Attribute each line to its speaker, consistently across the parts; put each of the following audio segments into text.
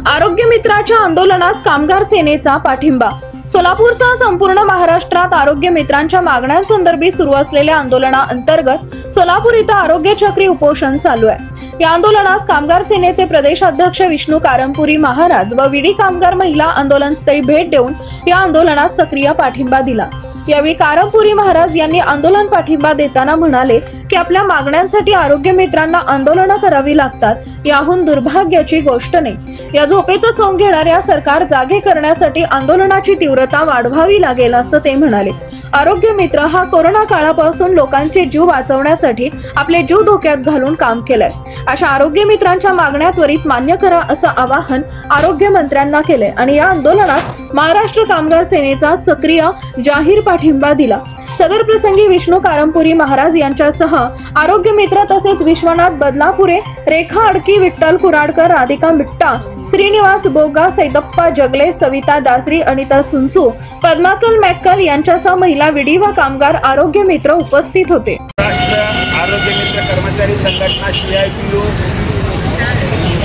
Speaker 1: आरोग्य मित्राच्या आंदोलनास कामगार सेनेचा पाठिंबा। सोलापूरसह संपूर्ण महाराष्ट्रात आरोग्य मित्रांच्या मागण्यांसंदर्भात सुरू असलेल्या आंदोलनाअंतर्गत सोलापूर इथं आरोग्य चक्री उपोषण चालू आहे। या आंदोलनास कामगार सेनेचे प्रदेशाध्यक्ष विष्णू कारंपुरी महाराज व विडी कामगार महिला आंदोलनस्थळी भेट देऊन या आंदोलनास सक्रिय पाठिंबा दिला। यावेळी कारंपुरी महाराज यांनी आंदोलन पाठिंबा देताना म्हणाले की आपल्या मागण्यांसाठी आरोग्य मित्रांना आंदोलनं करावी लागतात, याहून दुर्भाग्याची गोष्ट नाही। या झोपेचं सोंग घेणाऱ्या सरकार जागे करण्यासाठी आंदोलनाची तीव्रता वाढवावी लागेल असं ते म्हणाले। आरोग्य मित्र हा कोरोना काळापासून लोकांचे जीव वाचवण्यासाठी आपले जीव धोक्यात घालून काम केलंय। अशा आरोग्य मित्रांच्या मागण्या त्वरित मान्य करा असं आवाहन आरोग्य मंत्र्यांना केलंय आणि या आंदोलनास महाराष्ट्र कामगार सेनेचा सक्रिय जाहीर पाठिंबा दिला। सदर प्रसंगी विष्णू कारंपुरी महाराज यांच्यासह आरोग्य मित्र तसेच विश्वनाथ बदलापुरे, रेखा अडकी, विठ्ठल कुराडकर, राधिका मिट्टा, श्रीनिवास बोगा, सैदप्पा जगले, सविता दासरी, अनिता सुंचू, पद्माकल मॅक्कल यांच्यासह महिला विडी व कामगार आरोग्य मित्र उपस्थित होते।
Speaker 2: आरोग्य मित्र कर्मचारी संघटना CIPU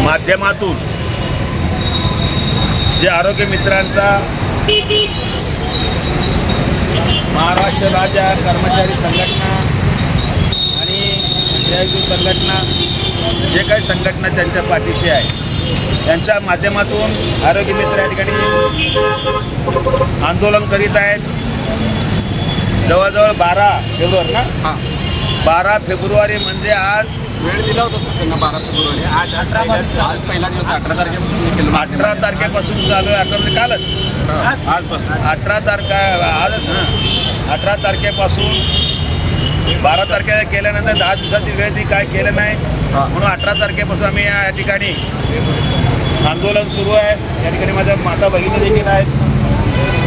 Speaker 2: माध्यमातून जे आरोग्य मित्रांचा महाराष्ट्र राज्य कर्मचारी संघटना आणि CIPU संघटना जे काही संघटना त्यांच्या पाठीशी आहे त्यांच्या माध्यमातून आरोग्य मित्र या ठिकाणी आंदोलन करीत आहेत। जवळजवळ 12 फेब्रुवारी ना 12 फेब्रुवारी म्हणजे आज
Speaker 3: वेळ दिला होता सर त्यांना 12 फेब्रुवारी। आज पहिला दिवस 18 तारखेपासून केलं।
Speaker 2: 18 तारखेपासून चालू आहे। 18 कालच आजपासून 18 तारखेपासून 12 तारखेला केल्यानंतर 10 दिवसाची वेळ ती काय केलं नाही म्हणून 18 तारखेपासून आम्ही या ठिकाणी आंदोलन सुरू आहे। या ठिकाणी माझ्या माता भगिनी देखील आहेत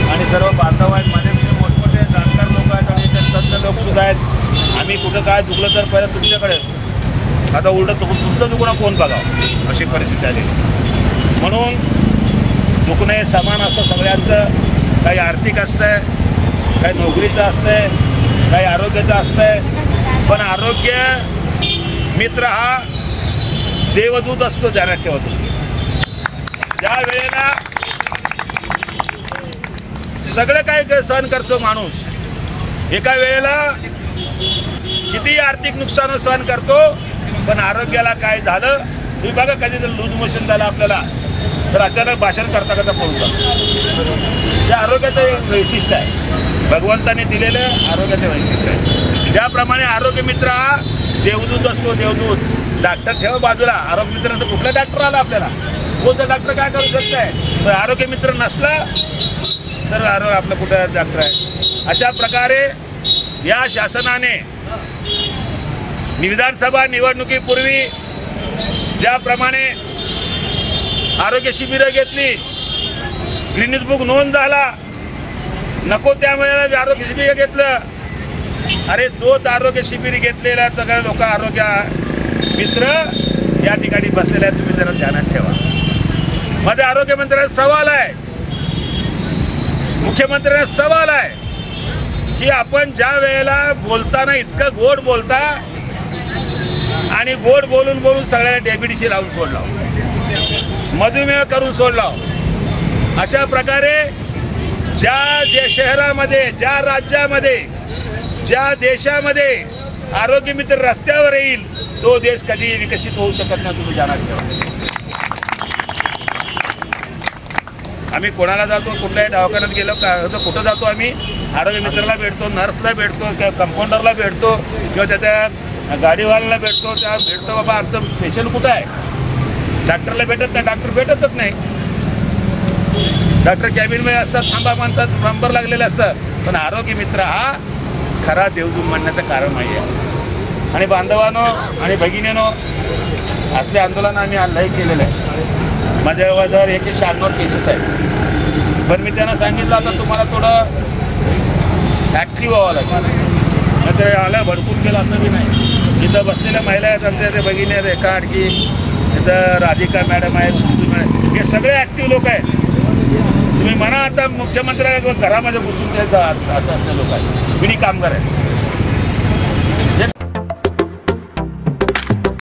Speaker 2: आणि सर्व बांधव आहेत, माझे मोठमोठे जाणकार लोक आहेत आणि तज्ञ लोक सुद्धा आहेत। आम्ही कुठं काय चुकलं तर पहिलं तुमच्याकडे, आता उलटं तुमचं दुखणं कोण बघावं अशी परिस्थिती आली। म्हणून दुखणं हे समान असतं सगळ्यांचं, काही आर्थिक असतंय, काही नोकरीचं असतंय, काही आरोग्याचं असतंय, पण आरोग्य मित्र हा देवदूत असतो, ध्यानात ठेवतो। ज्या वेळेला सगळं काय सहन करतो माणूस, एका वेळेला किती आर्थिक नुकसान सहन करतो, पण आरोग्याला काय झालं तुम्ही बघा, कधी जर लूज मोशन झालं आपल्याला तर अचानक भाषण करता करता पळून जातो। या आरोग्याचं एक वैशिष्ट्य आहे, भगवंताने दिलेलं आरोग्याचं वैशिष्ट्य आहे। ज्याप्रमाणे आरोग्य मित्र हा देवदूत असतो, देवदूत। डॉक्टर ठेवा बाजूला, आरोग्य मित्रांचा कुठला डॉक्टर आला आपल्याला, कोणता डॉक्टर काय करू शकताय, पण आरोग्य मित्र नसला तर आपलं कुठं डॉक्टर आहे। अशा प्रकारे या शासनाने विधानसभा निवडणुकीपूर्वी ज्याप्रमाणे आरोग्य शिबिरं घेतली, गिनीज बुक नोंद झाला, नको त्या वेळेला आरोग्य शिबिर घेतलं। अरे तोच आरोग्य शिबिर घेतलेला सगळ्या लोक आरोग्य मित्र या ठिकाणी बसलेले आहेत, तुम्ही जरा ध्यानात ठेवा। माझ्या आरोग्य मंत्र्यांना सवाल आहे, मुख्यमंत्र्यांना सवाल आहे की आपण ज्या वेळेला बोलताना इतकं गोड बोलता आणि गोड बोलून बोलून सगळ्याला डेबिटीशी लावून सोडला, मधुमेह करून सोडला। अशा प्रकारे ज्या शहरामध्ये, ज्या राज्यामध्ये, ज्या देशामध्ये आरोग्य मित्र रस्त्यावर येईल तो देश कधी विकसित होऊ शकत नाही, तुम्ही जाणार ठेवा। आम्ही कोणाला जातो, कुठल्याही दवाखान्यात गेलो तर कुठं जातो, आम्ही आरोग्य मित्राला भेटतो, नर्सला भेटतो, कंपाऊंडरला भेटतो किंवा त्या गाडीवाल्याला भेटतो, त्या भेटतो बाबा आमचं पेशंट कुठं आहे। डॉक्टरला भेटत नाही, डॉक्टर भेटतच नाही, डॉक्टर कॅबिनमध्ये असतात, थांबा म्हणतात, नंबर लागलेले असतात, पण आरोग्य मित्र हा खरा देवदूत म्हणण्याचं कारण नाही आहे। आणि बांधवांनो आणि भगिनींनो, असले आंदोलन आम्ही लय केलेलं आहे। माझ्याजवळ 196 केसेस आहेत, पण मी त्यांना सांगितलं आता तुम्हाला थोडं ॲक्टिव्ह व्हावं लागेल, नाहीतर आल्या भडकून गेलं असं बी नाही। इथं बसलेल्या महिला आहेत आमच्या, ते भगिनी आहेत, रेखा अडकी, इथं राधिका मॅडम आहेत, सुंदू मॅडम, हे सगळे ॲक्टिव्ह लोक आहेत। तुम्ही म्हणा आता मुख्यमंत्र्यांना घरामध्ये घुसून द्यायचं असं असले लोक आहेत, विडी कामगार आहेत।